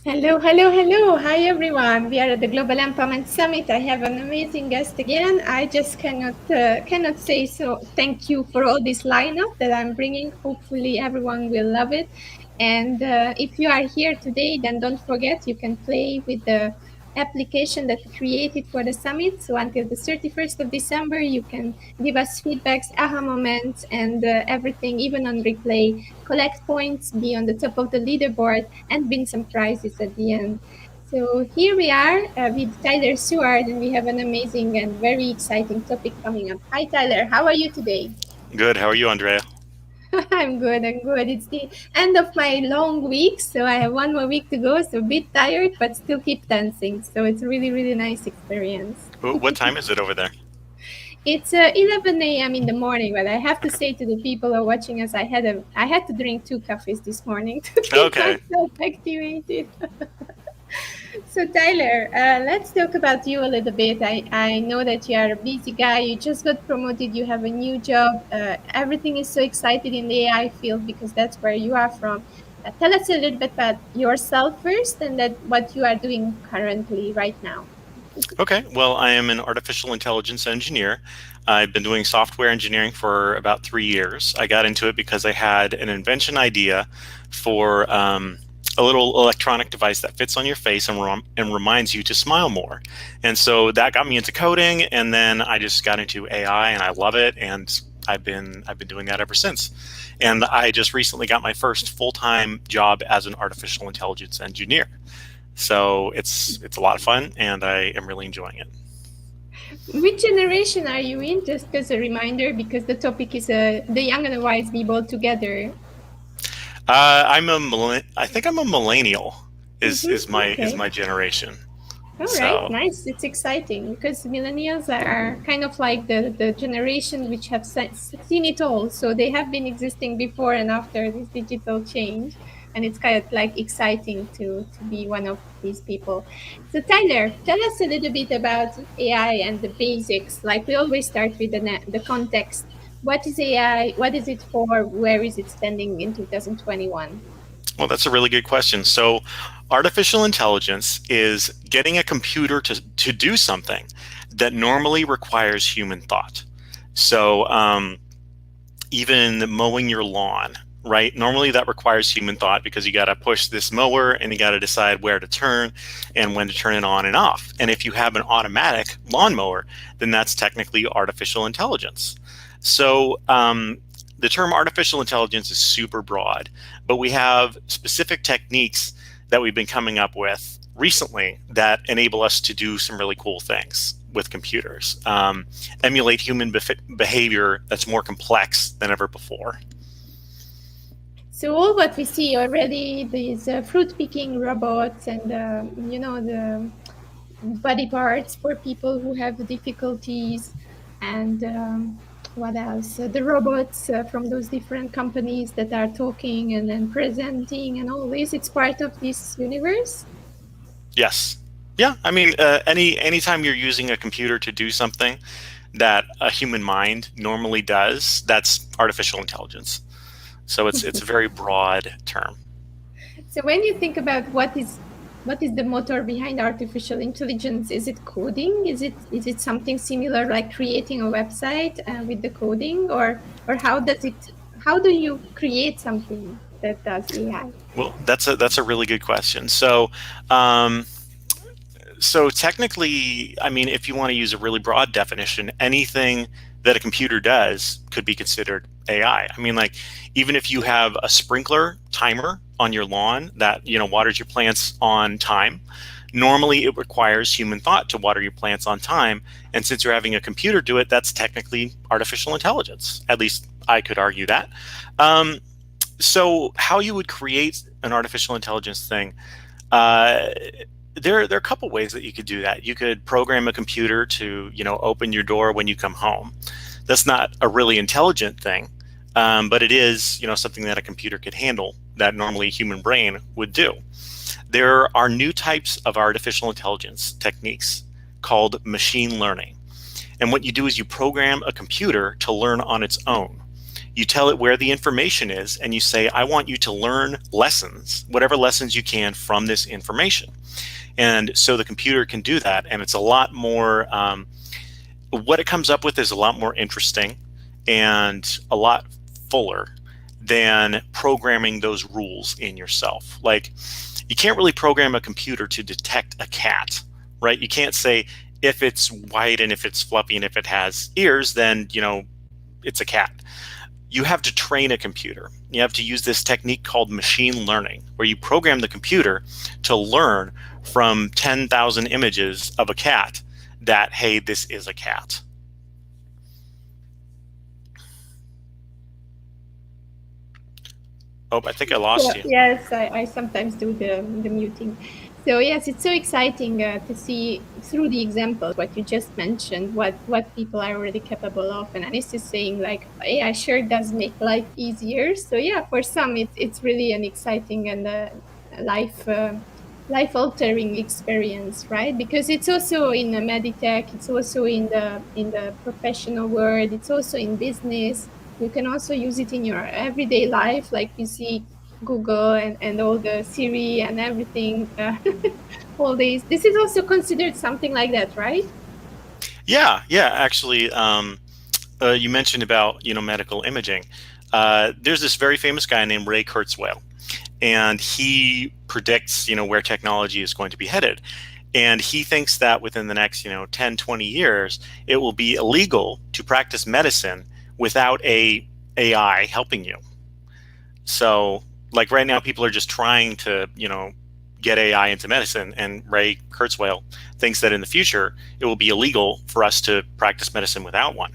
Hello, hello, hello. Hi, everyone. We are at the Global Empowerment Summit. I have an amazing guest again. I just cannot say so. Thank you for all this lineup that I'm bringing. Hopefully, everyone will love it. And if you are here today, then don't forget you can play with the application that we created for the summit. So until the 31st of December, you can give us feedbacks, aha moments, and everything, even on replay. Collect points, be on the top of the leaderboard, and win some prizes at the end. So here we are with Tyler Suard, and we have an amazing and very exciting topic coming up. Hi, Tyler. How are you today? Good. How are you, Andrea? I'm good. I'm good. It's the end of my long week, so I have one more week to go. So a bit tired, but still keep dancing. So it's a really, really nice experience. What time is it over there? It's 11 a.m. in the morning, but I have to say to the people who are watching us, I had to drink 2 coffees this morning to keep Okay. myself activated. So Tyler, let's talk about you a little bit. I know that you are a busy guy. You just got promoted. You have a new job. Everything is so excited in the AI field because that's where you are from. Tell us a little bit about yourself first, and that what you are doing currently right now. Okay. Well, I am an artificial intelligence engineer. I've been doing software engineering for about 3 years. I got into it because I had an invention idea for a little electronic device that fits on your face and reminds you to smile more. And so that got me into coding, and then I just got into AI, and I love it. And I've been doing that ever since. And I just recently got my first full-time job as an artificial intelligence engineer. So it's a lot of fun, and I am really enjoying it. Which generation are you in? Just as a reminder, because the topic is the young and the wise be both together. I think I'm a millennial. Is Okay. my generation. All right, So nice. It's exciting because millennials are kind of like the generation which have seen it all. So they have been existing before and after this digital change. And it's kind of like exciting to be one of these people. So Tyler, tell us a little bit about AI and the basics. Like we always start with the context. What is AI? What is it for? Where is it standing in 2021? well, that's a really good question. So artificial intelligence is getting a computer to do something that normally requires human thought. So even mowing your lawn, right? Normally that requires human thought because you got to push this mower and you got to decide where to turn and when to turn it on and off. And if you have an automatic lawnmower, then that's technically artificial intelligence. So the term artificial intelligence is super broad, but we have specific techniques that we've been coming up with recently that enable us to do some really cool things with computers, emulate human behavior that's more complex than ever before. So all what we see already, these fruit picking robots and the body parts for people who have difficulties, and what else? The robots from those different companies that are talking and then presenting and all this. It's part of this universe. Yes. Yeah. I mean, anytime you're using a computer to do something that a human mind normally does, that's artificial intelligence. So it's a very broad term. So when you think about what is the motor behind artificial intelligence, is it coding? Is it something similar like creating a website with the coding, or how do you create something that does AI? Well, that's a really good question. Um, so technically, I mean, if you want to use a really broad definition, anything that a computer does could be considered AI. I mean, like even if you have a sprinkler timer on your lawn that waters your plants on time, normally it requires human thought to water your plants on time. And since you're having a computer do it, that's technically artificial intelligence. At least I could argue that. Um, so how you would create an artificial intelligence thing? Uh, there are a couple ways that you could do that. You could program a computer to open your door when you come home. That's not a really intelligent thing, but it is something that a computer could handle that normally a human brain would do. There are new types of artificial intelligence techniques called machine learning. And what you do is you program a computer to learn on its own. You tell it where the information is, and you say, I want you to learn lessons, whatever lessons you can from this information. And so the computer can do that, and it's a lot more, what it comes up with is a lot more interesting and a lot fuller than programming those rules in yourself. Like, you can't really program a computer to detect a cat, right? You can't say if it's white and if it's fluffy and if it has ears, then, it's a cat. You have to train a computer. You have to use this technique called machine learning, where you program the computer to learn from 10,000 images of a cat that, hey, this is a cat. Oh, I think I lost you. Yes, I sometimes do the muting. So yes, it's so exciting to see through the examples what you just mentioned, what people are already capable of. And Anis is saying like, AI sure does make life easier. So yeah, for some it's really an exciting and life altering experience, right? Because it's also in the meditech, it's also in the professional world, it's also in business. You can also use it in your everyday life, like you see Google and all the Siri and everything, all these. This is also considered something like that, right? Yeah. Actually, you mentioned about medical imaging. There's this very famous guy named Ray Kurzweil, and he predicts where technology is going to be headed. And he thinks that within the next 10, 20 years, it will be illegal to practice medicine without a AI helping you. So, like right now, people are just trying to get AI into medicine, and Ray Kurzweil thinks that in the future it will be illegal for us to practice medicine without one.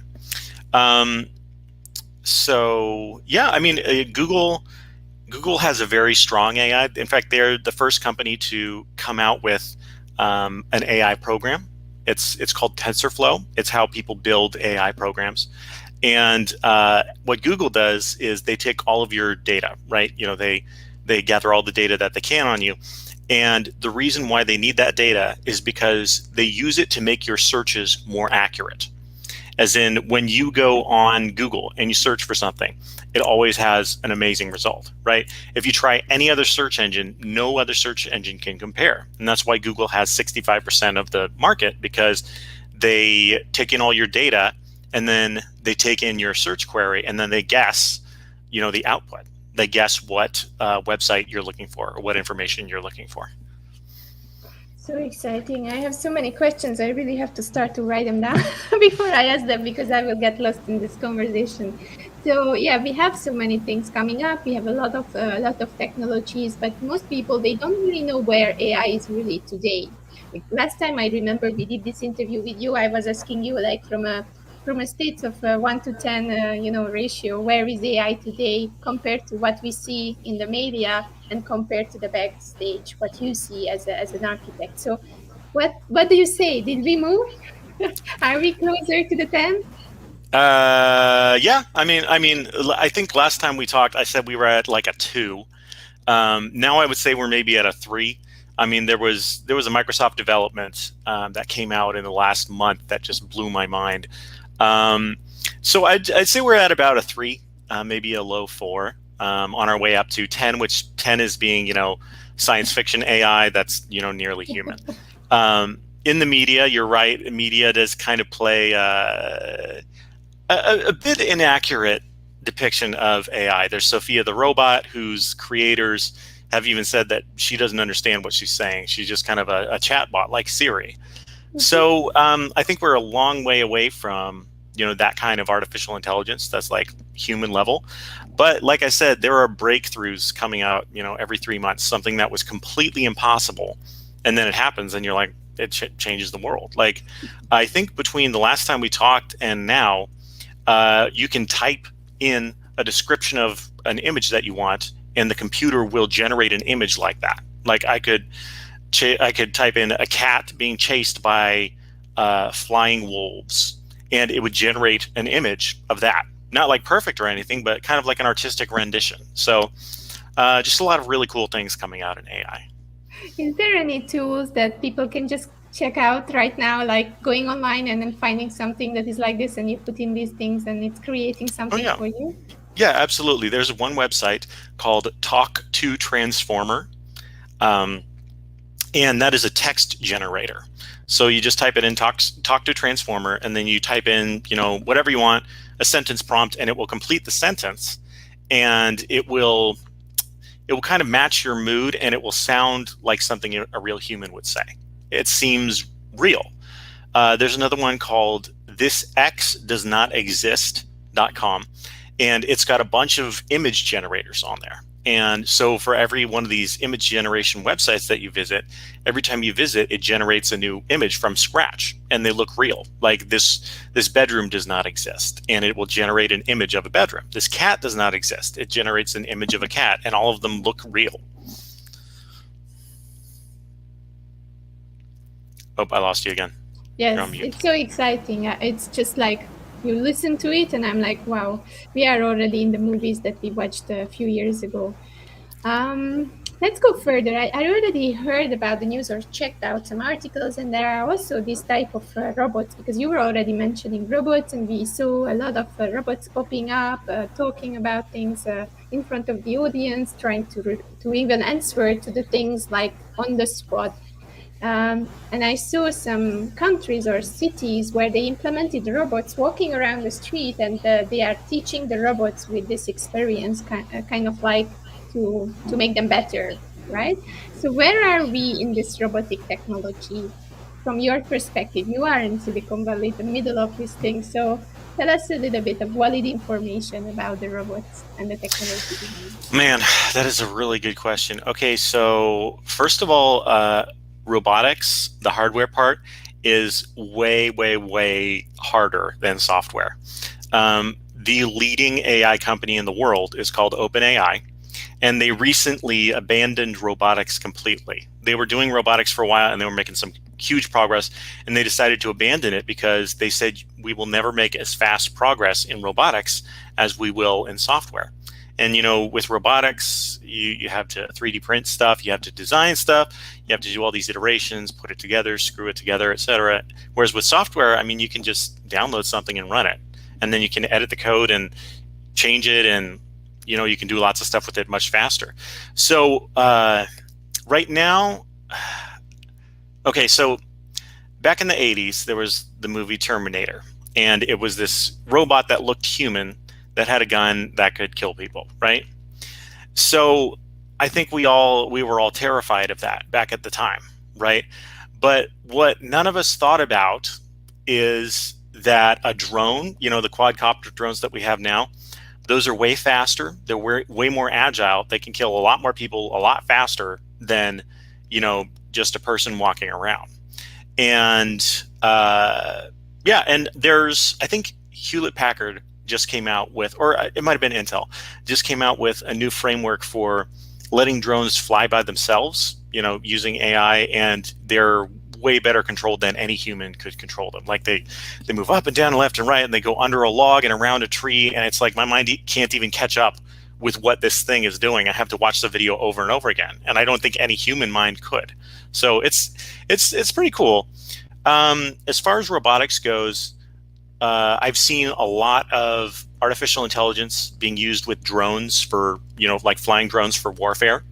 So yeah, I mean, Google has a very strong AI. In fact, they're the first company to come out with an AI program. It's called TensorFlow. It's how people build AI programs. And what Google does is they take all of your data, right? They gather all the data that they can on you. And the reason why they need that data is because they use it to make your searches more accurate. As in, when you go on Google and you search for something, it always has an amazing result, right? If you try any other search engine, no other search engine can compare. And that's why Google has 65% of the market, because they take in all your data and then they take in your search query and then they guess, the output. They guess what website you're looking for or what information you're looking for. So exciting. I have so many questions. I really have to start to write them down before I ask them, because I will get lost in this conversation. So yeah, we have so many things coming up. We have a lot of technologies, but most people, they don't really know where AI is really today. Like last time I remember we did this interview with you, I was asking you like from a state of 1 to 10, ratio, where is AI today compared to what we see in the media and compared to the backstage, what you see as an architect. So what do you say? Did we move? Are we closer to the 10? Yeah. I think last time we talked, I said we were at like a 2. Now I would say we're maybe at a 3. I mean, there was a Microsoft development that came out in the last month that just blew my mind. So I'd say we're at about a 3, maybe a low 4, on our way up to 10, which 10 is being, science fiction AI that's, nearly human. In the media, you're right. Media does kind of play a bit inaccurate depiction of AI. There's Sophia the robot, whose creators have even said that she doesn't understand what she's saying. She's just kind of a chatbot like Siri. So I think we're a long way away from that kind of artificial intelligence that's like human level. But like I said, there are breakthroughs coming out every 3 months, something that was completely impossible, and then it happens and you're like, it changes the world. Like, I think between the last time we talked and now, you can type in a description of an image that you want and the computer will generate an image like that. Like I could type in a cat being chased by flying wolves, and it would generate an image of that. Not like perfect or anything, but kind of like an artistic rendition. So just a lot of really cool things coming out in AI. Is there any tools that people can just check out right now, like going online and then finding something that is like this, and you put in these things and it's creating Oh something yeah. for you? Yeah, absolutely. There's one website called Talk to Transformer. Um, and that is a text generator. So you just type it in talk to transformer, and then you type in, whatever you want, a sentence prompt, and it will complete the sentence, and it will kind of match your mood, and it will sound like something a real human would say. It seems real. There's another one called thisx.does-not-exist.com, and it's got a bunch of image generators on there. And so for every one of these image generation websites that you visit, every time you visit, it generates a new image from scratch, and they look real. Like this bedroom does not exist, and it will generate an image of a bedroom. This cat does not exist. It generates an image of a cat, and all of them look real. Oh, I lost you again. You're on Yes, mute. it's so exciting. It's just like you listen to it, and I'm like, wow, we are already in the movies that we watched a few years ago. Let's go further. I already heard about the news or checked out some articles, and there are also this type of robots, because you were already mentioning robots, and we saw a lot of robots popping up, talking about things in front of the audience, trying to even answer to the things like on the spot. And I saw some countries or cities where they implemented robots walking around the street, and they are teaching the robots with this experience, kind of like to make them better, right? So where are we in this robotic technology? From your perspective, you are in Silicon Valley, the middle of this thing. So tell us a little bit of valid information about the robots and the technology behind. Man, that is a really good question. Okay, so first of all, robotics, the hardware part, is way, way, way harder than software. The leading AI company in the world is called OpenAI, and they recently abandoned robotics completely. They were doing robotics for a while, and they were making some huge progress, and they decided to abandon it because they said, we will never make as fast progress in robotics as we will in software. And with robotics, you have to 3D print stuff, you have to design stuff, you have to do all these iterations, put it together, screw it together, etc. Whereas with software, I mean, you can just download something and run it, and then you can edit the code and change it, and you can do lots of stuff with it much faster. So right now, okay, so back in the 80s, there was the movie Terminator, and it was this robot that looked human that had a gun that could kill people, right? So I think we were all terrified of that back at the time, right? But what none of us thought about is that a drone, the quadcopter drones that we have now, those are way faster. They're way more agile. They can kill a lot more people a lot faster than, just a person walking around. And and I think Hewlett Packard just came out with, or it might have been Intel, just came out with a new framework for letting drones fly by themselves, using AI, and they're way better controlled than any human could control them. Like they move up and down, left and right, and they go under a log and around a tree, and it's like my mind can't even catch up with what this thing is doing. I have to watch the video over and over again, and I don't think any human mind could. So it's pretty cool. As far as robotics goes, I've seen a lot of artificial intelligence being used with drones for, like flying drones for warfare.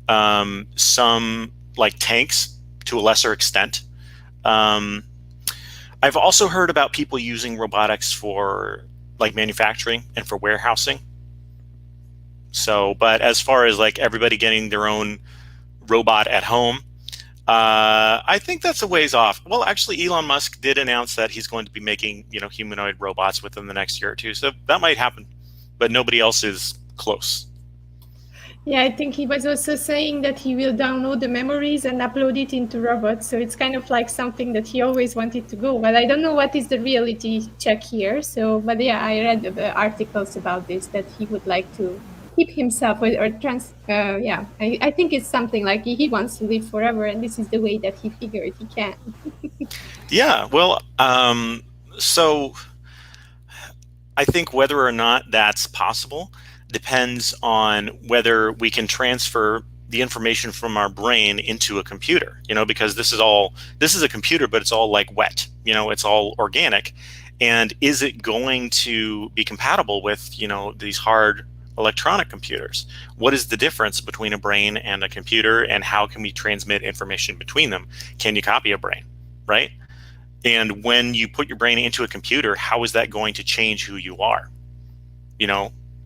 Some like tanks to a lesser extent. I've also heard about people using robotics for like manufacturing and for warehousing. So, but as far as like everybody getting their own robot at home, I think that's a ways off. Well, actually, Elon Musk did announce that he's going to be making, humanoid robots within the next year or two. So that might happen, but nobody else is close. Yeah, I think he was also saying that he will download the memories and upload it into robots. So it's kind of like something that he always wanted to go. But I don't know what is the reality check here. So, but yeah, I read the articles about this, that he would like to keep himself or I think it's something like he wants to live forever, and this is the way that he figured he can. Yeah, well, so I think whether or not that's possible depends on whether we can transfer the information from our brain into a computer, because this is a computer, but it's all like wet, it's all organic. And is it going to be compatible with, these hard electronic computers? What is the difference between a brain and a computer, and how can we transmit information between them? Can you copy a brain, right? And when you put your brain into a computer, how is that going to change who you are?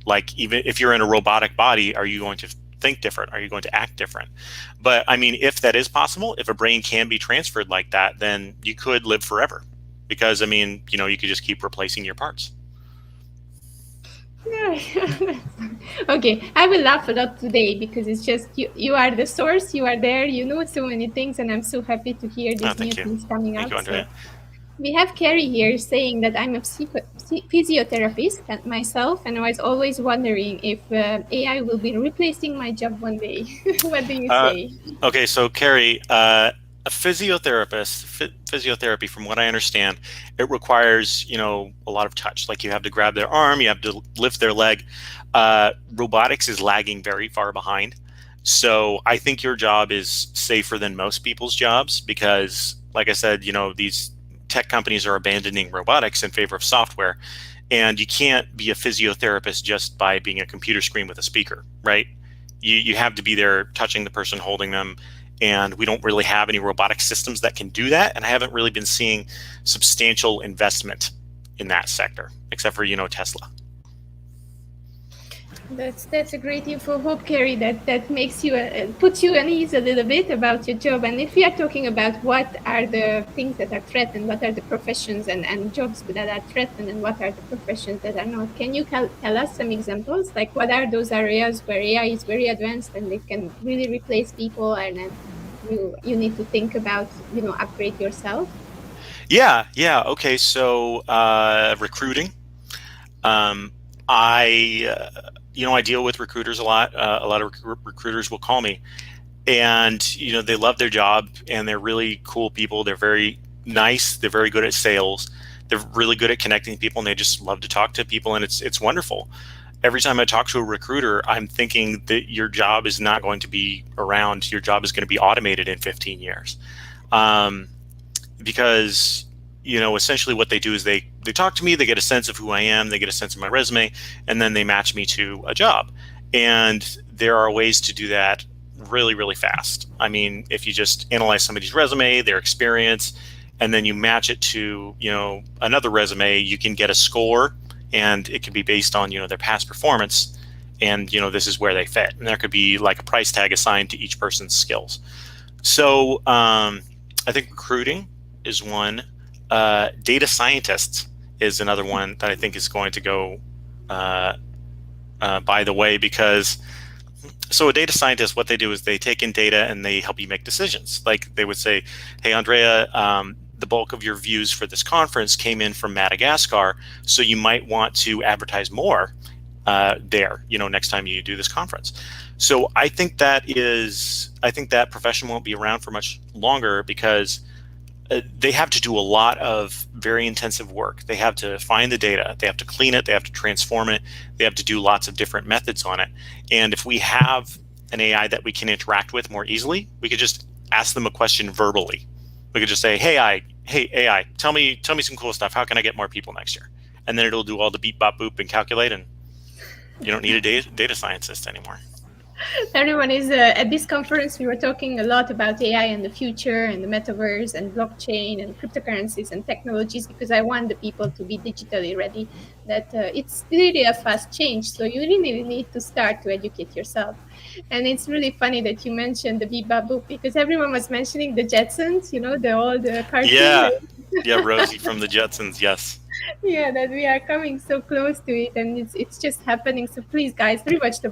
Like, even if you're in a robotic body, are you going to think different? Are you going to act different? But I mean, if that is possible, if a brain can be transferred like that, then you could live forever, because I mean, you could just keep replacing your parts. Okay, I will laugh a lot today because it's just you are the source, you are there, you know so many things, and I'm so happy to hear these new Thank you. things coming Thank up. you, So Andrea. we have Carrie here saying that I'm a physiotherapist and myself, and I was always wondering if AI will be replacing my job one day. What do you say? Okay, so Carrie, a physiotherapy, from what I understand, it requires, a lot of touch. Like, you have to grab their arm, you have to lift their leg. Robotics is lagging very far behind. So I think your job is safer than most people's jobs because, like I said, these tech companies are abandoning robotics in favor of software. And you can't be a physiotherapist just by being a computer screen with a speaker, right? You have to be there touching the person, holding them. And we don't really have any robotic systems that can do that. And I haven't really been seeing substantial investment in that sector, except for, Tesla. That's a great info. Hope, Carrie, that makes you puts you at ease a little bit about your job. And if we are talking about what are the things that are threatened, what are the professions and jobs that are threatened, and what are the professions that are not, can you tell us some examples? Like, what are those areas where AI is very advanced and it can really replace people, and then you need to think about upgrade yourself? Yeah. Okay. So recruiting. I deal with recruiters a lot. A lot of recruiters will call me, and they love their job, and they're really cool people. They're very nice. They're very good at sales. They're really good at connecting people, and they just love to talk to people, and it's wonderful. Every time I talk to a recruiter, I'm thinking that your job is not going to be around. Your job is going to be automated in 15 years. Because essentially what they do is they talk to me, they get a sense of who I am, they get a sense of my resume, and then they match me to a job. And there are ways to do that really, really fast. I mean, if you just analyze somebody's resume, their experience, and then you match it to another resume, you can get a score, and it can be based on their past performance, and this is where they fit, and there could be like a price tag assigned to each person's skills. So I think recruiting is one. Data scientists is another one that I think is going to go by the way, because so a data scientist, what they do is they take in data and they help you make decisions. Like, they would say, hey, Andrea, the bulk of your views for this conference came in from Madagascar, so you might want to advertise more there, next time you do this conference. So I think that profession won't be around for much longer because they have to do a lot of very intensive work. They have to find the data, they have to clean it, they have to transform it, they have to do lots of different methods on it. And if we have an AI that we can interact with more easily, we could just ask them a question verbally. We could just say, hey AI, tell me some cool stuff. How can I get more people next year? And then it'll do all the beep, bop, boop, and calculate, and you don't need a data scientist anymore. Everyone is at this conference. We were talking a lot about AI and the future and the metaverse and blockchain and cryptocurrencies and technologies, because I want the people to be digitally ready. That it's really a fast change, so you really need to start to educate yourself. And it's really funny that you mentioned the Beep Bop Boop, because everyone was mentioning the Jetsons, the old cartoon. Yeah, Rosie from the Jetsons. Yes. Yeah, that we are coming so close to it, and it's just happening. So please, guys, rewatch the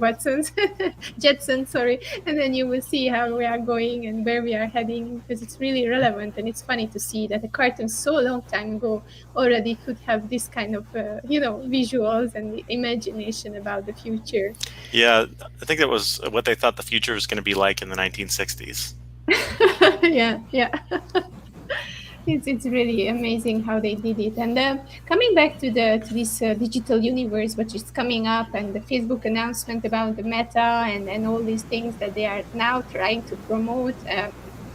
Jetsons, sorry, and then you will see how we are going and where we are heading, because it's really relevant. And it's funny to see that a cartoon so long time ago already could have this kind of visuals and imagination about the future. Yeah, I think that was what they thought the future was going to be like in the 1960s. Yeah. It's really amazing how they did it. And coming back to this digital universe, which is coming up, and the Facebook announcement about the Meta and all these things that they are now trying to promote.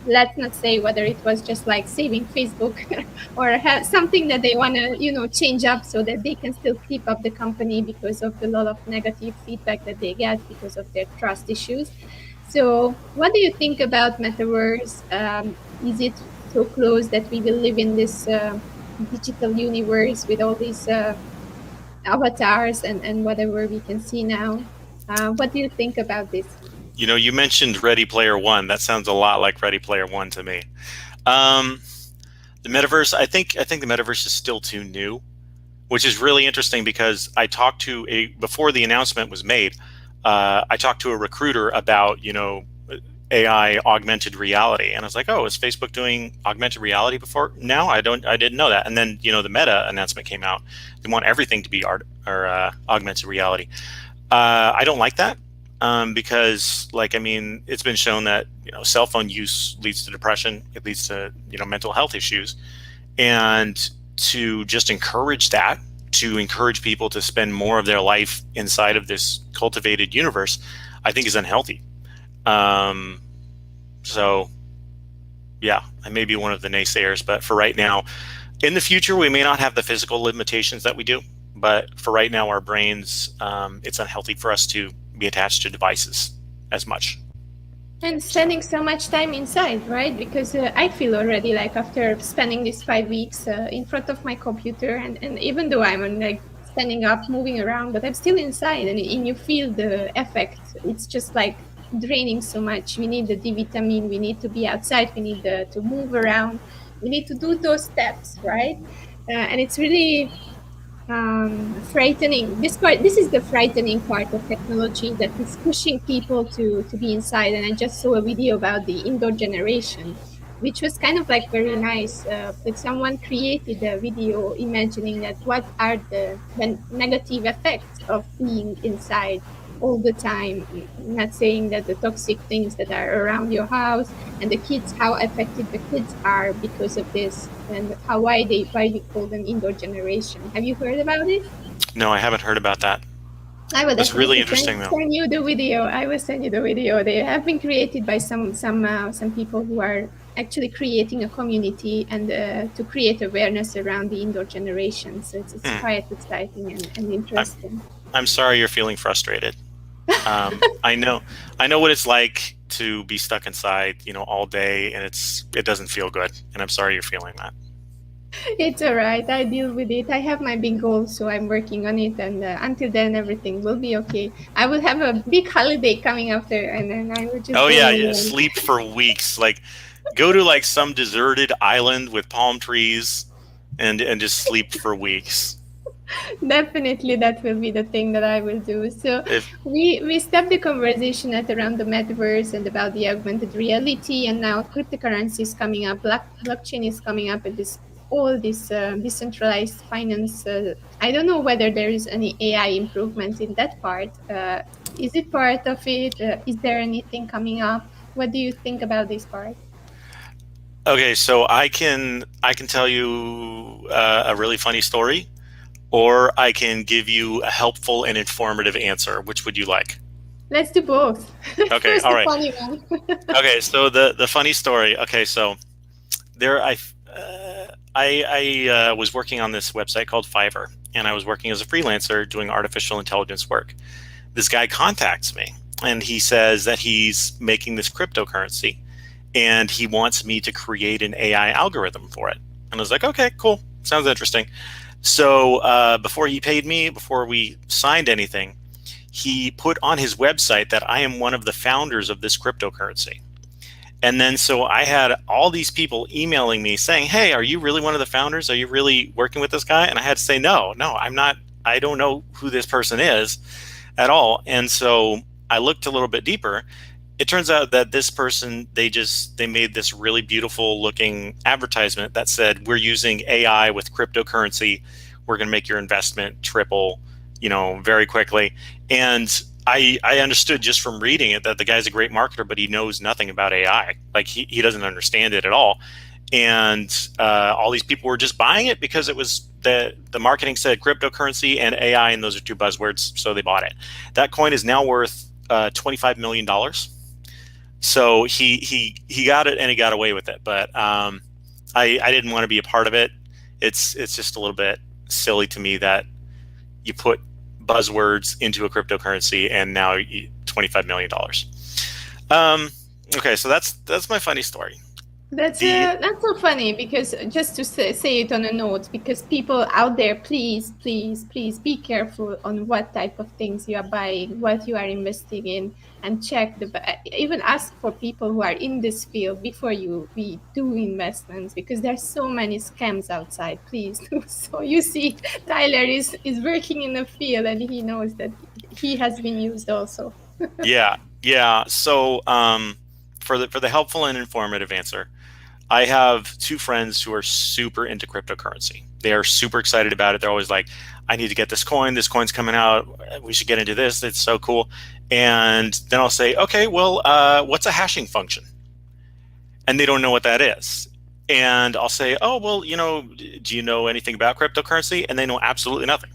let's not say whether it was just like saving Facebook or have something that they want to, change up so that they can still keep up the company because of the lot of negative feedback that they get because of their trust issues. So what do you think about metaverse? Is it so close that we will live in this digital universe with all these avatars and whatever we can see now? What do you think about this? You mentioned Ready Player One. That sounds a lot like Ready Player One to me. Um, the metaverse, I think the metaverse is still too new, which is really interesting because I talked to before the announcement was made, I talked to a recruiter about, AI augmented reality. And I was like, oh, is Facebook doing augmented reality before? No, I didn't know that. And then, the Meta announcement came out. They want everything to be augmented reality. I don't like that. Because it's been shown that, cell phone use leads to depression. It leads to, mental health issues. And to just encourage that, to encourage people to spend more of their life inside of this cultivated universe, I think is unhealthy. So yeah, I may be one of the naysayers, but for right now, in the future, we may not have the physical limitations that we do, but for right now, our brains, it's unhealthy for us to be attached to devices as much. And spending so much time inside, right? Because I feel already like after spending these 5 weeks in front of my computer, and even though I'm like standing up, moving around, but I'm still inside, and you feel the effect. It's just like draining so much. We need the D vitamin. We need to be outside. We need to move around. We need to do those steps, right? And it's really frightening. This is the frightening part of technology that is pushing people to be inside. And I just saw a video about the indoor generation, which was kind of like very nice. Like someone created a video imagining that what are the negative effects of being inside all the time. Not saying that the toxic things that are around your house and the kids, how affected the kids are because of this, and why we call them indoor generation. Have you heard about it? No, I haven't heard about that. I will That's really definitely interesting, though. send you the video. I will send you the video. They have been created by some people who are actually creating a community and to create awareness around the indoor generation. So it's Hmm. quite exciting and I'm, interesting. I'm sorry you're feeling frustrated. I know what it's like to be stuck inside, all day, and it doesn't feel good. And I'm sorry you're feeling that. It's all right. I deal with it. I have my big goals, so I'm working on it. And until then, everything will be okay. I will have a big holiday coming after, and then I will just Oh go yeah, all yeah. alone. Sleep for weeks. Like, go to like some deserted island with palm trees, and just sleep for weeks. Definitely, that will be the thing that I will do. So If we stepped the conversation at around the metaverse and about the augmented reality, and now cryptocurrency is coming up, blockchain is coming up, and this all this decentralized finance. I don't know whether there is any AI improvement in that part. Is it part of it? Is there anything coming up? What do you think about this part? okay, so I can tell you a really funny story, or I can give you a helpful and informative answer. Which would you like? Let's do both. Okay, First, all the right. funny one. Okay, so the funny story. Okay, so there I was working on this website called Fiverr, and I was working as a freelancer doing artificial intelligence work. This guy contacts me, and he says that he's making this cryptocurrency, and he wants me to create an AI algorithm for it. And I was like, okay, cool, sounds interesting. So before he paid me, before we signed anything, he put on his website that I am one of the founders of this cryptocurrency. And then so I had all these people emailing me saying, hey, are you really one of the founders? Are you really working with this guy? And I had to say, no, I'm not. I don't know who this person is at all. And so I looked a little bit deeper. It turns out that this person, they made this really beautiful looking advertisement that said, we're using AI with cryptocurrency. We're going to make your investment triple, very quickly. And I understood just from reading it that the guy's a great marketer, but he knows nothing about AI. Like he doesn't understand it at all. And all these people were just buying it because it was the marketing said cryptocurrency and AI, and those are two buzzwords, so they bought it. That coin is now worth $25 million. So he got it and he got away with it, but I didn't want to be a part of it. It's just a little bit silly to me that you put buzzwords into a cryptocurrency and now $25 million. Okay, so that's my funny story. That's The that's so funny, because just to say it on a note, because people out there, please, please, please be careful on what type of things you are buying, what you are investing in, and check even ask for people who are in this field before you do investments, because there's so many scams outside. Please. So you see, Tyler is working in the field and he knows that he has been used also. yeah. So for the helpful and informative answer, I have two friends who are super into cryptocurrency. They are super excited about it. They're always like, I need to get this coin. This coin's coming out. We should get into this. It's so cool. And then I'll say, okay, well, what's a hashing function? And they don't know what that is. And I'll say, oh, well, do you know anything about cryptocurrency? And they know absolutely nothing.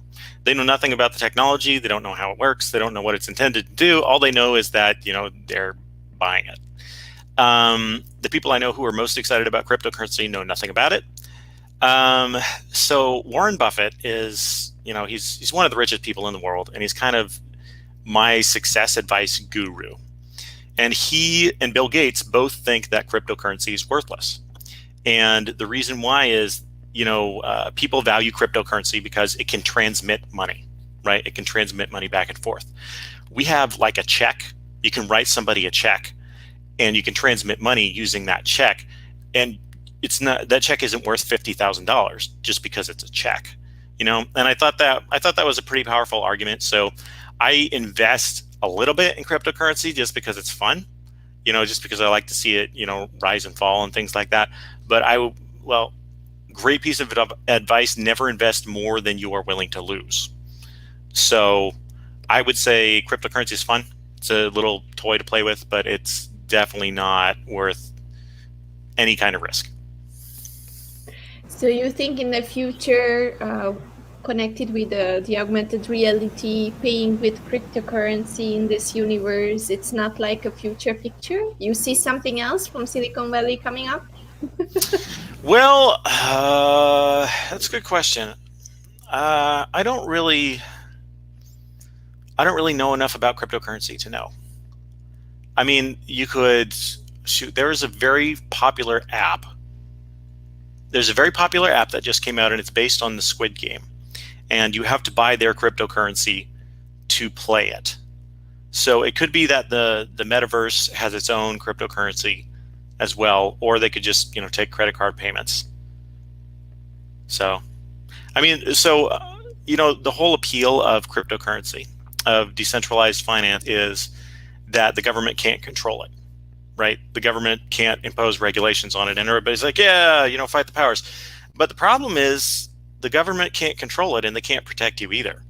They know nothing about the technology. They don't know how it works. They don't know what it's intended to do. All they know is that, they're buying it. The people I know who are most excited about cryptocurrency know nothing about it. So Warren Buffett is, he's one of the richest people in the world, and he's kind of my success advice guru. And he and Bill Gates both think that cryptocurrency is worthless. And the reason why is, people value cryptocurrency because it can transmit money, right? It can transmit money back and forth. We have like a check. You can write somebody a check and you can transmit money using that check. And that check isn't worth $50,000 just because it's a check, and I thought that was a pretty powerful argument. So I invest a little bit in cryptocurrency just because it's fun, just because I like to see it, rise and fall and things like that. But great piece of advice: never invest more than you are willing to lose. So I would say cryptocurrency is fun. It's a little toy to play with, but it's definitely not worth any kind of risk. So you think in the future, connected with the augmented reality, paying with cryptocurrency in this universe, it's not like a future picture? You see something else from Silicon Valley coming up? Well, that's a good question. I don't really know enough about cryptocurrency to know. I mean, you could there is a very popular app. There's a very popular app that just came out, and it's based on the Squid Game. And you have to buy their cryptocurrency to play it. So it could be that the metaverse has its own cryptocurrency as well, or they could just take credit card payments. So, I mean, the whole appeal of cryptocurrency, of decentralized finance, is that the government can't control it, right? The government can't impose regulations on it, and everybody's like, yeah, fight the powers. But the problem is the government can't control it, and they can't protect you either.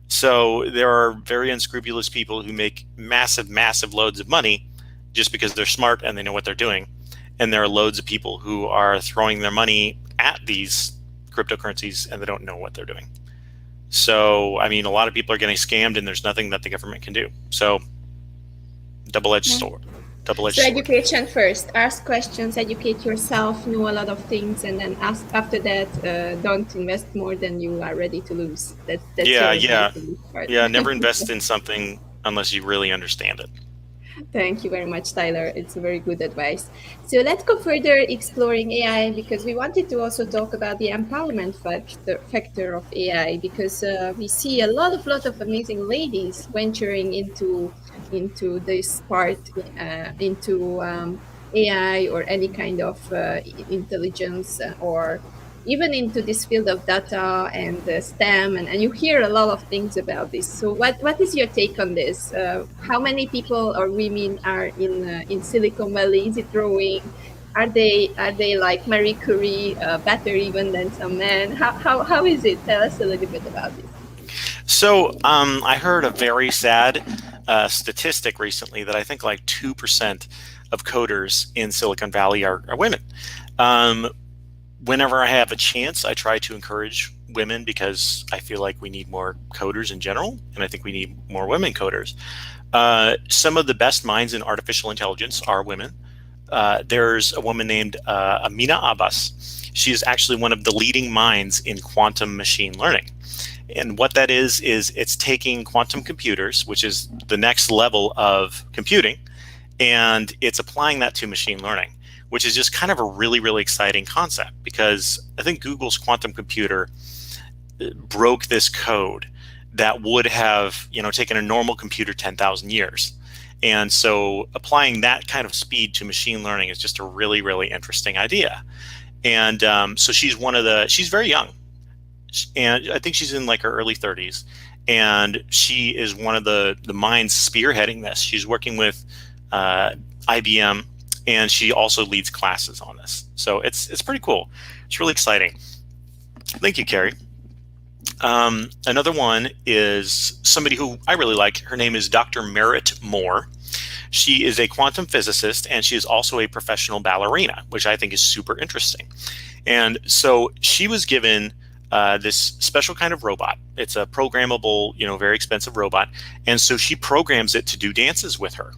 So there are very unscrupulous people who make massive, massive loads of money just because they're smart and they know what they're doing. And there are loads of people who are throwing their money at these cryptocurrencies and they don't know what they're doing. So, I mean, a lot of people are getting scammed and there's nothing that the government can do. So, double-edged sword. So education first. Ask questions, educate yourself, know a lot of things, and then after that, don't invest more than you are ready to lose. That's yeah. Never invest in something unless you really understand it. Thank you very much, Tyler. It's a very good advice. So let's go further exploring AI, because we wanted to also talk about the empowerment factor of AI, because we see a lot of amazing ladies venturing into this part, into AI or any kind of intelligence, or even into this field of data and STEM, and you hear a lot of things about this. So what is your take on this? How many people or women are in Silicon Valley? Is it growing? Are they like Marie Curie, better even than some men? How is it? Tell us a little bit about this. So I heard a very sad statistic recently that I think like 2% of coders in Silicon Valley are women. Whenever I have a chance, I try to encourage women because I feel like we need more coders in general, and I think we need more women coders. Some of the best minds in artificial intelligence are women. There's a woman named Amina Abbas. She is actually one of the leading minds in quantum machine learning. And what that is it's taking quantum computers, which is the next level of computing, and it's applying that to machine learning, which is just kind of a really, really exciting concept, because I think Google's quantum computer broke this code that would have, taken a normal computer 10,000 years. And so applying that kind of speed to machine learning is just a really, really interesting idea. And so she's very young. And I think she's in like her early 30s. And she is one of the minds spearheading this. She's working with IBM, and she also leads classes on this. So it's pretty cool. It's really exciting. Thank you, Carrie. Another one is somebody who I really like. Her name is Dr. Merritt Moore. She is a quantum physicist, and she is also a professional ballerina, which I think is super interesting. And so she was given this special kind of robot. It's a programmable, very expensive robot. And so she programs it to do dances with her.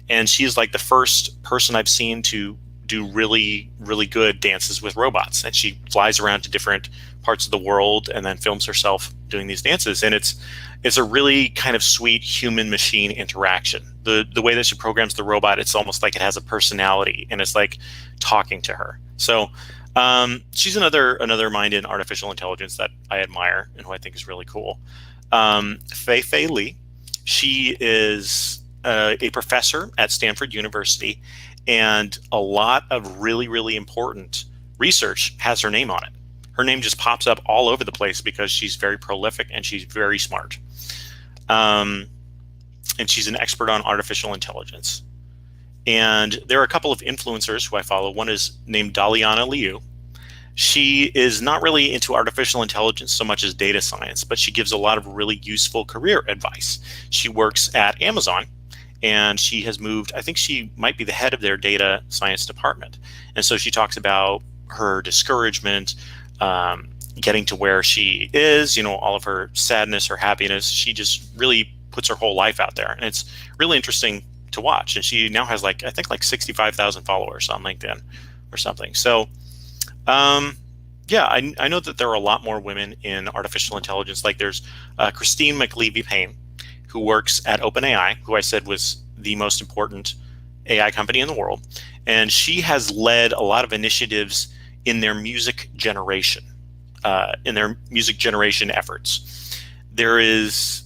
And she's like the first person I've seen to do really, really good dances with robots. And she flies around to different parts of the world and then films herself doing these dances. And it's a really kind of sweet human-machine interaction. The way that she programs the robot, it's almost like it has a personality, and it's like talking to her. So she's another mind in artificial intelligence that I admire and who I think is really cool. Fei Li, she is a professor at Stanford University, and a lot of really, really important research has her name on it. Her name just pops up all over the place because she's very prolific and she's very smart. And she's an expert on artificial intelligence. And there are a couple of influencers who I follow. One is named Daliana Liu. She is not really into artificial intelligence so much as data science, but she gives a lot of really useful career advice. She works at Amazon, and she has moved, I think she might be the head of their data science department. And so she talks about her discouragement, getting to where she is, all of her sadness, her happiness. She just really puts her whole life out there. And it's really interesting to watch. And she now has I think 65,000 followers on LinkedIn or something. So, I know that there are a lot more women in artificial intelligence. Like there's Christine McLevy-Payne, who works at OpenAI, who I said was the most important AI company in the world. And she has led a lot of initiatives in their music generation, efforts. There was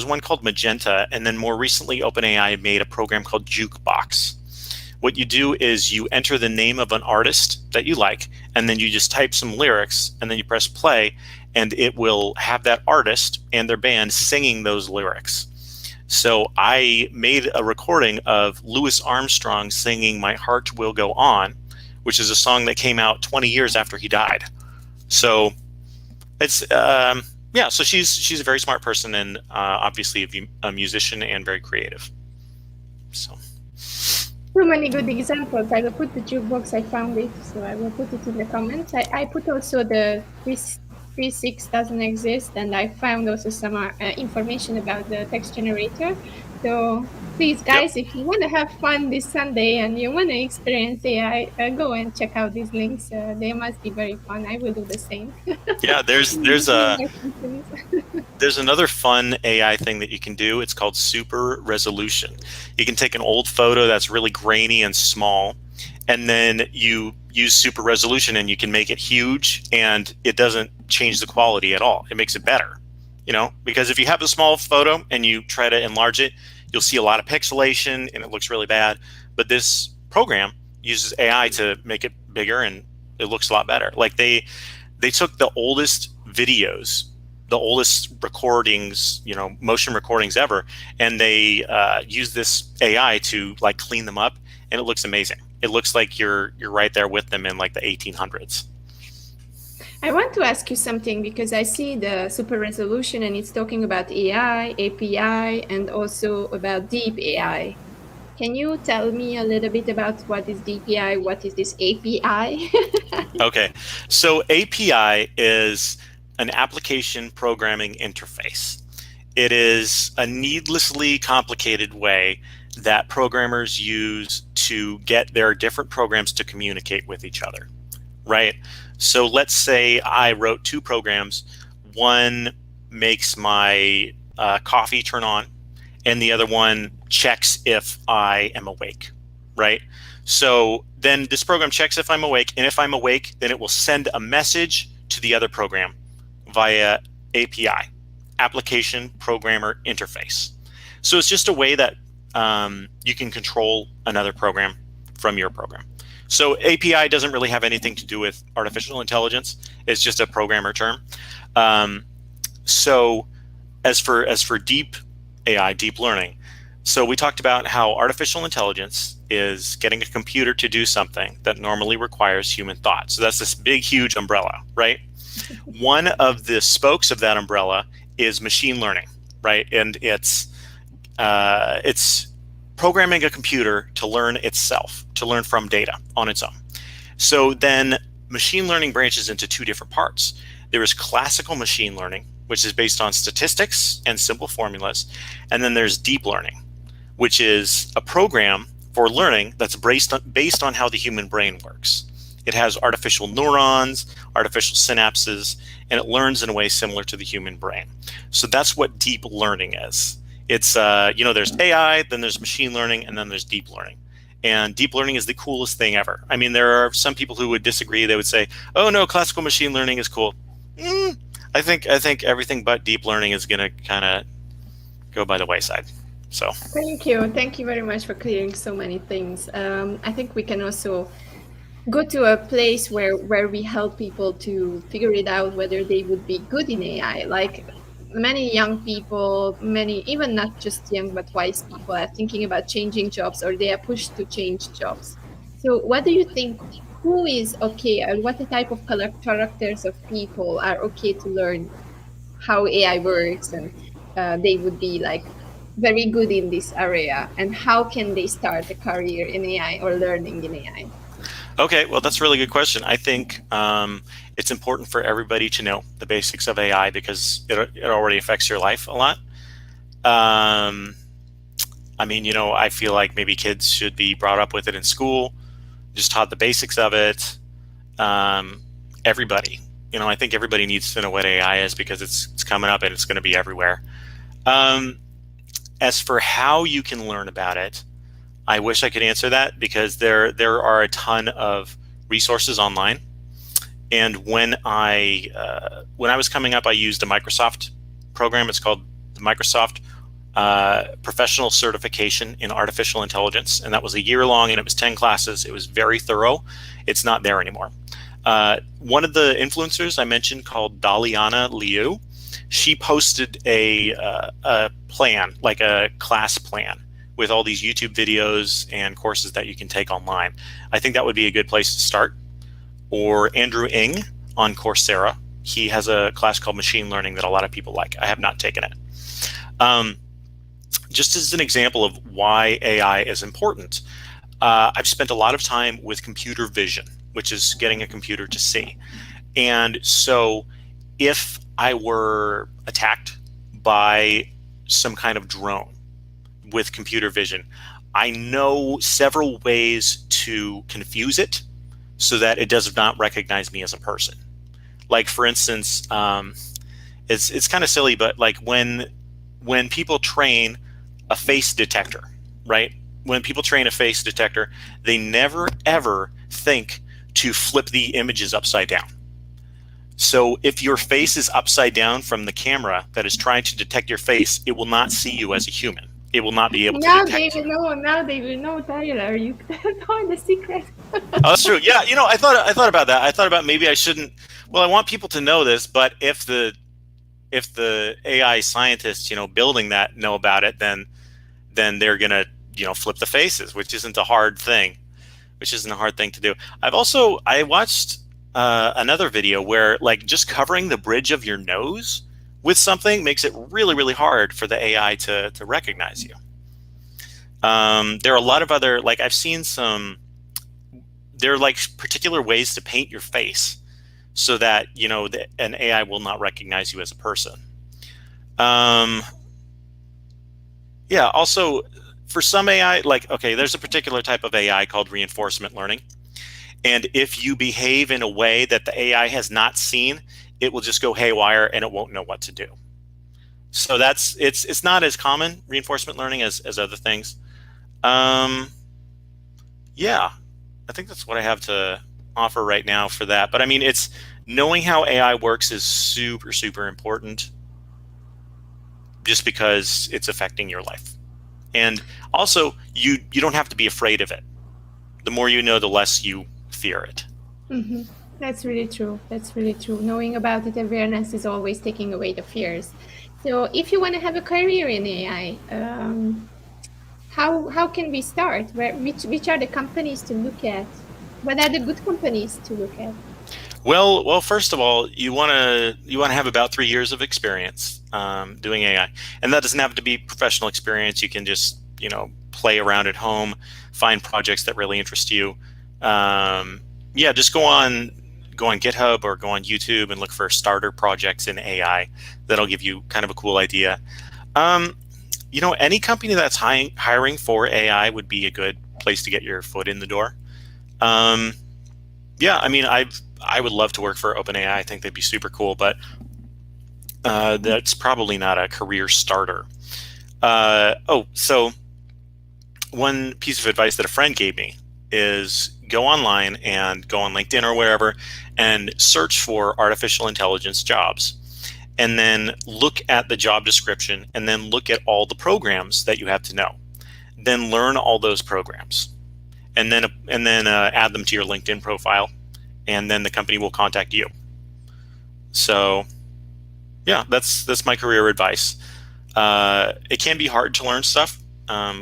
one called Magenta, and then more recently OpenAI made a program called Jukebox. What you do is you enter the name of an artist that you like, and then you just type some lyrics, and then you press play, and it will have that artist and their band singing those lyrics. So I made a recording of Louis Armstrong singing My Heart Will Go On, which is a song that came out 20 years after he died. So it's so she's a very smart person, and obviously a musician and very creative. So many good examples. I will put the jukebox. I found it, so I will put it in the comments. I put also the 3.6 doesn't exist, and I found also some information about the text generator. So please, guys, if you want to have fun this Sunday and you want to experience AI, go and check out these links. They must be very fun. I will do the same. Yeah, there's another fun AI thing that you can do. It's called super resolution. You can take an old photo that's really grainy and small, and then you use super resolution, and you can make it huge, and it doesn't change the quality at all. It makes it better, because if you have a small photo and you try to enlarge it, you'll see a lot of pixelation and it looks really bad. But this program uses AI to make it bigger, and it looks a lot better. Like they took the oldest videos, the oldest recordings, motion recordings ever, and they use this AI to clean them up, and it looks amazing. It looks like you're right there with them in the 1800s. I want to ask you something, because I see the super resolution and it's talking about AI, API, and also about deep AI. Can you tell me a little bit about what is DPI? What is this API? Okay. So API is an application programming interface. It is a needlessly complicated way that programmers use to get their different programs to communicate with each other, right? So let's say I wrote two programs. One makes my coffee turn on, and the other one checks if I am awake, right? So then this program checks if I'm awake, and if I'm awake, then it will send a message to the other program via API, Application Programmer Interface. So it's just a way that you can control another program from your program. So API doesn't really have anything to do with artificial intelligence. It's just a programmer term. So as for deep AI, deep learning, so we talked about how artificial intelligence is getting a computer to do something that normally requires human thought. So that's this big, huge umbrella, right? One of the spokes of that umbrella is machine learning, right? And it's programming a computer to learn itself, to learn from data on its own. So then machine learning branches into two different parts. There is classical machine learning, which is based on statistics and simple formulas. And then there's deep learning, which is a program for learning that's based on how the human brain works. It has artificial neurons, artificial synapses, and it learns in a way similar to the human brain. So that's what deep learning is. It's, there's AI, then there's machine learning, and then there's deep learning. And deep learning is the coolest thing ever. I mean, there are some people who would disagree. They would say, oh, no, classical machine learning is cool. I think everything but deep learning is going to kind of go by the wayside. So thank you very much for clearing so many things. I think we can also go to a place where we help people to figure it out whether they would be good in AI. Like many young people, many even not just young but wise people are thinking about changing jobs, or they are pushed to change jobs. So what do you think? Who is okay, and what type of characters of people are okay to learn how AI works, and they would be like very good in this area, and how can they start a career in AI or learning in AI? Okay, well, that's a really good question. I think it's important for everybody to know the basics of AI because it already affects your life a lot. I mean, I feel like maybe kids should be brought up with it in school, just taught the basics of it. Everybody, I think everybody needs to know what AI is because it's coming up and it's going to be everywhere. As for how you can learn about it, I wish I could answer that because there are a ton of resources online. And when I was coming up, I used a Microsoft program. It's called the Microsoft Professional Certification in Artificial Intelligence, and that was a year long, and it was 10 classes. It was very thorough. It's not there anymore. One of the influencers I mentioned, called Daliana Liu, she posted a plan, like a class plan, with all these YouTube videos and courses that you can take online. I think that would be a good place to start. Or Andrew Ng on Coursera. He has a class called Machine Learning that a lot of people like. I have not taken it. Just as an example of why AI is important, I've spent a lot of time with computer vision, which is getting a computer to see. And so if I were attacked by some kind of drone with computer vision, I know several ways to confuse it so that it does not recognize me as a person. Like, for instance, it's kind of silly, but like when people train a face detector, right? When people train a face detector, they never ever think to flip the images upside down. So if your face is upside down from the camera that is trying to detect your face, it will not see you as a human. It will not be able to detect you. Now they will know, Tyler. You know the secret. Oh, that's true. Yeah, I thought about that. I thought about maybe I shouldn't. Well, I want people to know this, but if the AI scientists, building that know about it, then they're gonna, flip the faces, which isn't a hard thing. To do. I watched another video where like just covering the bridge of your nose with something makes it really, really hard for the AI to recognize you. There are a lot of other, like I've seen some there are like particular ways to paint your face so that, an AI will not recognize you as a person. Yeah, also for some AI, like, okay, there's a particular type of AI called reinforcement learning. And if you behave in a way that the AI has not seen, it will just go haywire and it won't know what to do. So it's not as common, reinforcement learning, as other things. Yeah, I think that's what I have to offer right now for that. But I mean, it's knowing how AI works is super, super important, just because it's affecting your life. And also, you don't have to be afraid of it. The more you know, the less you fear it. Mm-hmm. That's really true. That's really true. Knowing about it, awareness is always taking away the fears. So, if you want to have a career in AI, how can we start? Which are the companies to look at? What are the good companies to look at? Well, first of all, you want to have about 3 years of experience doing AI, and that doesn't have to be professional experience. You can just play around at home, find projects that really interest you. Yeah, just go on GitHub or go on YouTube and look for starter projects in AI. That'll give you kind of a cool idea. Any company that's hiring for AI would be a good place to get your foot in the door. Yeah, I mean, I would love to work for OpenAI. I think they'd be super cool, but that's probably not a career starter. So one piece of advice that a friend gave me is go online and go on LinkedIn or wherever and search for artificial intelligence jobs. And then look at the job description and then look at all the programs that you have to know. Then learn all those programs and then add them to your LinkedIn profile. And then the company will contact you. So yeah, that's my career advice. It can be hard to learn stuff.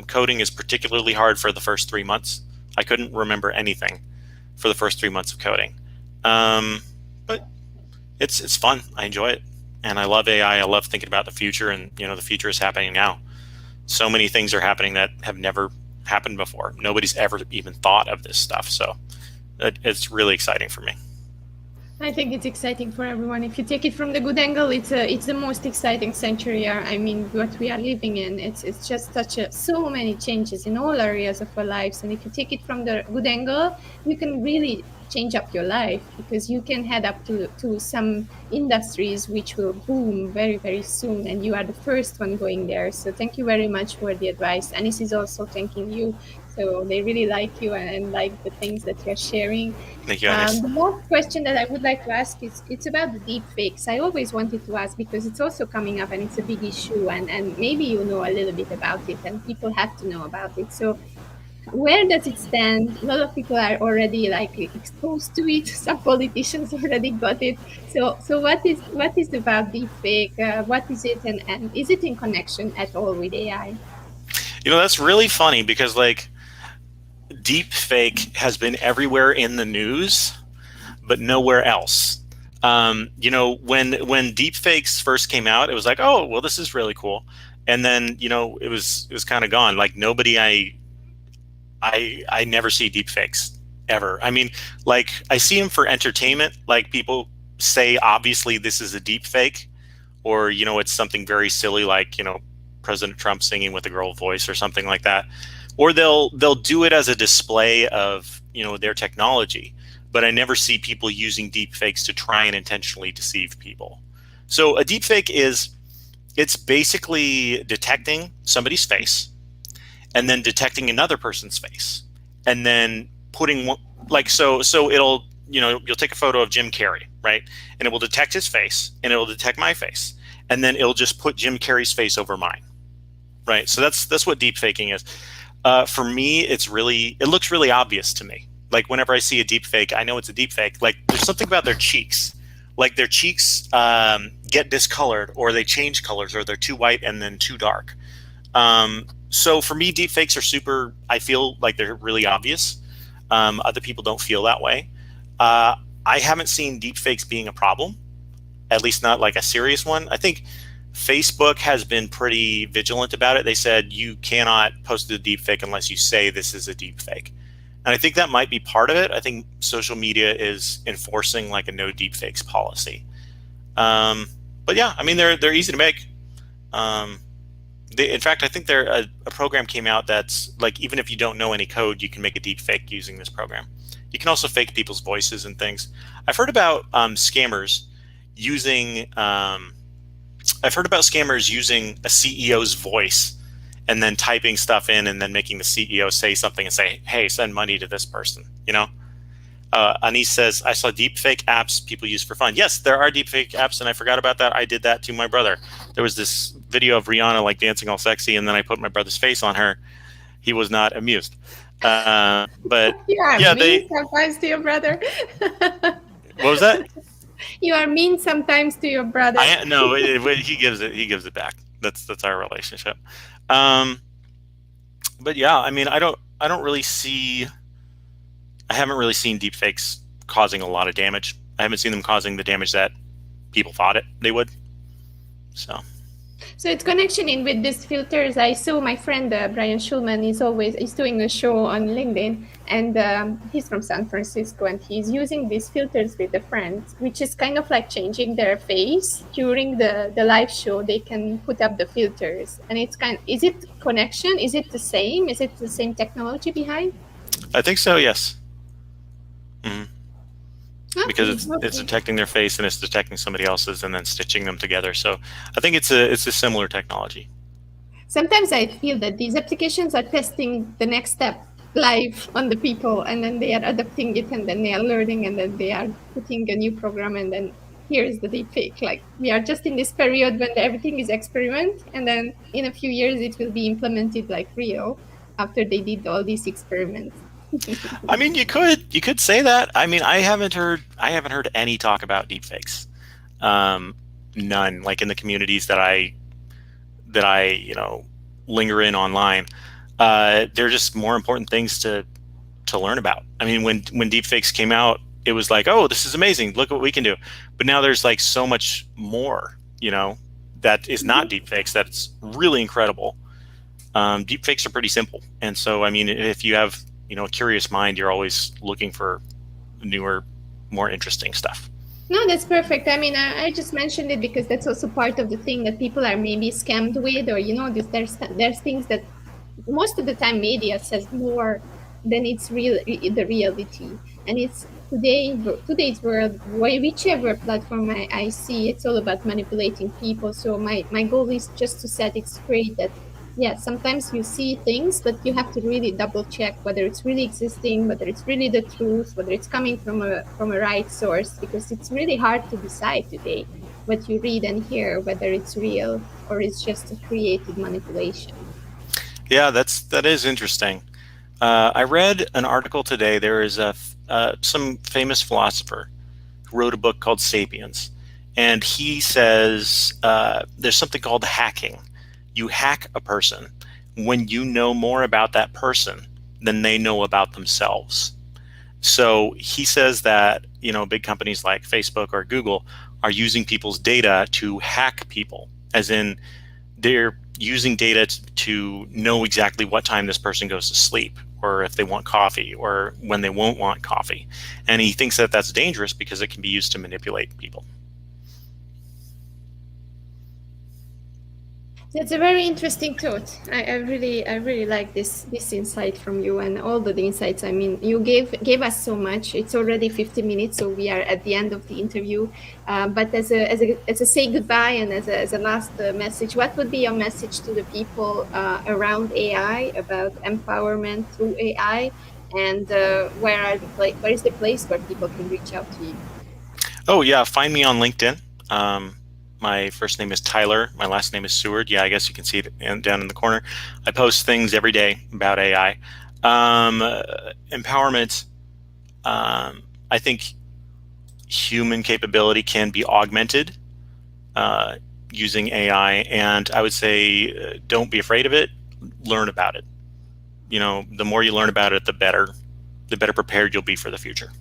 Coding is particularly hard for the first 3 months. I couldn't remember anything for the first 3 months of coding. But it's fun. I enjoy it. And I love AI. I love thinking about the future, and the future is happening now. So many things are happening that have never happened before. Nobody's ever even thought of this stuff. So it's really exciting for me. I think it's exciting for everyone. If you take it from the good angle, it's the most exciting century. I mean, what we are living in, it's just so many changes in all areas of our lives. And if you take it from the good angle, you can really change up your life, because you can head up to some industries which will boom very, very soon, and you are the first one going there. So thank you very much for the advice. Anis is also thanking you. So they really like you and like the things that you're sharing. Thank you, Anis. The last question that I would like to ask is, it's about the deep fakes. I always wanted to ask because it's also coming up and it's a big issue, and maybe you know a little bit about it and people have to know about it. So where does it stand? A lot of people are already like exposed to it. Some politicians already got it. So what is about deep fake? What is it, and is it in connection at all with AI? That's really funny because deep fake has been everywhere in the news, but nowhere else. When deep fakes first came out, it was like, oh, well, this is really cool. And then, it was kind of gone. Like nobody, I never see deep fakes ever. I mean, I see them for entertainment. Like people say, obviously this is a deep fake, or, it's something very silly, like, President Trump singing with a girl voice or something like that. Or they'll do it as a display of, their technology. But I never see people using deep fakes to try and intentionally deceive people. So a deep fake it's basically detecting somebody's face and then detecting another person's face and then putting so it'll, you'll take a photo of Jim Carrey, right? And it will detect his face and it'll detect my face. And then it'll just put Jim Carrey's face over mine, right? So that's what deep faking is. For me, it looks really obvious to me. Like whenever I see a deep fake, I know it's a deep fake. Like there's something about their cheeks. Like their cheeks get discolored, or they change colors, or they're too white and then too dark. So for me, deep fakes are I feel like they're really obvious. Other people don't feel that way. I haven't seen deep fakes being a problem, at least not like a serious one. I think Facebook has been pretty vigilant about it. They said you cannot post a deep fake unless you say this is a deep fake. And I think that might be part of it. I think social media is enforcing like a no deepfakes policy. But yeah, I mean, they're easy to make. Um, in fact, I think a program came out that's like, even if you don't know any code, you can make a deep fake using this program. You can also fake people's voices and things. I've heard about scammers using. I've heard about scammers using a CEO's voice and then typing stuff in and then making the CEO say something and say, "Hey, send money to this person." You know. Anis says, I saw deep fake apps people use for fun. Yes, there are deep fake apps, and I forgot about that. I did that to my brother. There was this video of Rihanna like dancing all sexy, and then I put my brother's face on her. He was not amused. But You are yeah, mean sometimes to your brother. what was that? You are mean sometimes to your brother. No, he gives it back. That's our relationship. But yeah, I mean, I don't really see. I haven't really seen deepfakes causing a lot of damage. I haven't seen them causing the damage that people thought they would. So it's connection in with these filters. I saw my friend Brian Schulman is doing a show on LinkedIn, and he's from San Francisco, and he's using these filters with the friends, which is kind of like changing their face during the live show. They can put up the filters, and is it connection? Is it the same? Is it the same technology behind? I think so. Yes. Mm-hmm. Because it's detecting their face and it's detecting somebody else's and then stitching them together. So I think it's a similar technology. Sometimes I feel that these applications are testing the next step live on the people, and then they are adapting it, and then they are learning, and then they are putting a new program, and then here is the deepfake. Like, we are just in this period when everything is experiment, and then in a few years it will be implemented like real after they did all these experiments. I mean, you could say that. I mean, I haven't heard any talk about deepfakes. None, like in the communities that I linger in online. They're just more important things to learn about. I mean, when deepfakes came out, it was like, oh, this is amazing. Look what we can do. But now there's like so much more, that is not deepfakes. That's really incredible. Deepfakes are pretty simple, and so I mean, if you have a curious mind, you're always looking for newer, more interesting stuff. No, that's perfect. I mean, I just mentioned it because that's also part of the thing that people are maybe scammed with, or there's things that most of the time media says more than it's the reality. And it's today's world, whichever platform I see, it's all about manipulating people. So my goal is just to set it straight that sometimes you see things, but you have to really double check whether it's really existing, whether it's really the truth, whether it's coming from a right source, because it's really hard to decide today what you read and hear, whether it's real or it's just a created manipulation. Yeah, that is interesting. I read an article today. There is some famous philosopher who wrote a book called *Sapiens*, and he says there's something called hacking. You hack a person when you know more about that person than they know about themselves. So he says that big companies like Facebook or Google are using people's data to hack people, as in they're using data to know exactly what time this person goes to sleep, or if they want coffee, or when they won't want coffee. And he thinks that that's dangerous because it can be used to manipulate people. That's a very interesting thought. I really like this insight from you, and all the insights. I mean, you gave us so much. It's already 50 minutes, so we are at the end of the interview. But as a say goodbye and as a last message, what would be your message to the people around AI, about empowerment through AI, and where is the place where people can reach out to you? Oh yeah, find me on LinkedIn. My first name is Tyler. My last name is Suard. Yeah, I guess you can see it down in the corner. I post things every day about AI. Empowerment. I think human capability can be augmented using AI, and I would say don't be afraid of it. Learn about it. The more you learn about it, the better prepared you'll be for the future.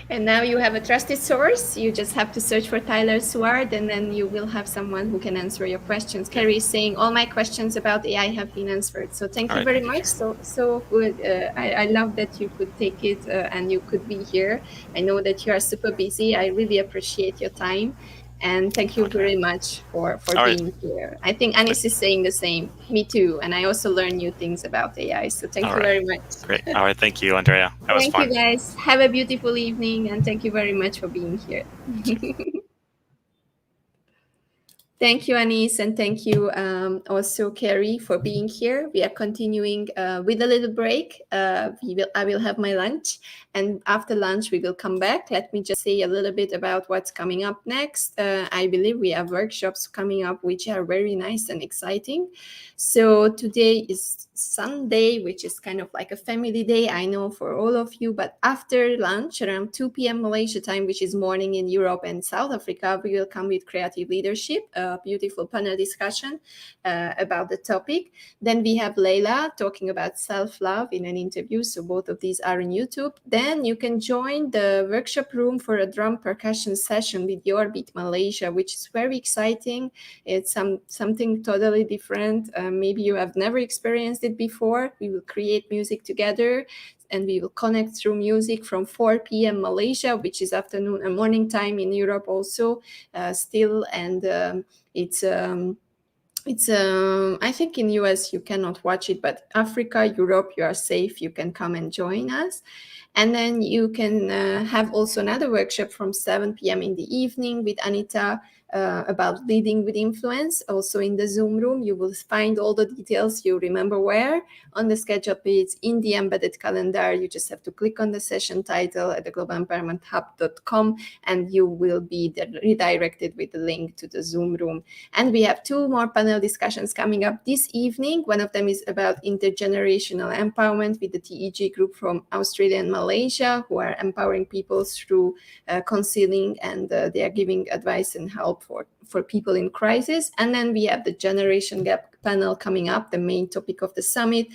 And now you have a trusted source. You just have to search for Tyler Suard, and then you will have someone who can answer your questions. Yeah. Carrie is saying all my questions about AI have been answered. So thank All you right. very Thank you, much. Karen. So good. I love that you could take it and you could be here. I know that you are super busy. I really appreciate your time. And thank you Okay. very much for All right. being here. I think Anis is saying the same. Me too. And I also learn new things about AI. So thank All you right. very much. Great. All right. Thank you, Andrea. That was Thank you fun. guys. Have a beautiful evening and thank you very much for being here. You too. Thank you, Anis, and thank you also, Carrie, for being here. We are continuing with a little break. I will have my lunch, and after lunch, we will come back. Let me just say a little bit about what's coming up next. I believe we have workshops coming up, which are very nice and exciting. So today is Sunday, which is kind of like a family day, I know, for all of you. But after lunch, around 2 p.m. Malaysia time, which is morning in Europe and South Africa, we will come with creative leadership, a beautiful panel discussion about the topic. Then we have Leila talking about self-love in an interview. So both of these are on YouTube. Then you can join the workshop room for a drum percussion session with Your Beat Malaysia, which is very exciting. It's something totally different. Maybe you have never experienced it before. We will create music together and we will connect through music from 4 p.m. Malaysia, which is afternoon and morning time in Europe also still. And I think in US you cannot watch it, but Africa, Europe, you are safe. You can come and join us. And then you can have also another workshop from 7 p.m. in the evening with Anita about leading with influence. Also in the Zoom room, you will find all the details. You remember where on the schedule page in the embedded calendar. You just have to click on the session title at the globalempowermenthub.com and you will be redirected with the link to the Zoom room. And we have 2 more panel discussions coming up this evening. One of them is about intergenerational empowerment with the TEG group from Australia and Malaysia, who are empowering people through counseling, and they are giving advice and help for people in crisis. And then we have the generation gap panel coming up, the main topic of the summit.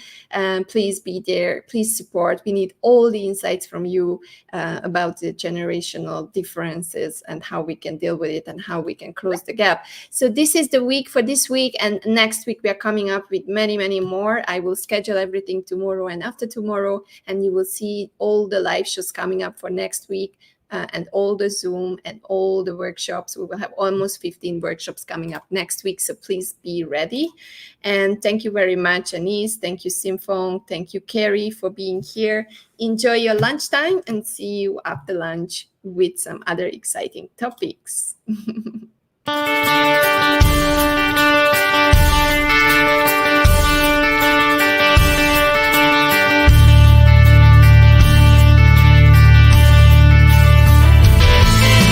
Please be there, please support. We need all the insights from you about the generational differences and how we can deal with it and how we can close the gap. So this is the week for this week, and next week we are coming up with many, many more. I will schedule everything tomorrow and after tomorrow, and you will see all the live shows coming up for next week. And all the Zoom and all the workshops. We will have almost 15 workshops coming up next week, so please be ready. And thank you very much, Anis. Thank you, Simfong. Thank you, Carrie, for being here. Enjoy your lunchtime and see you after lunch with some other exciting topics.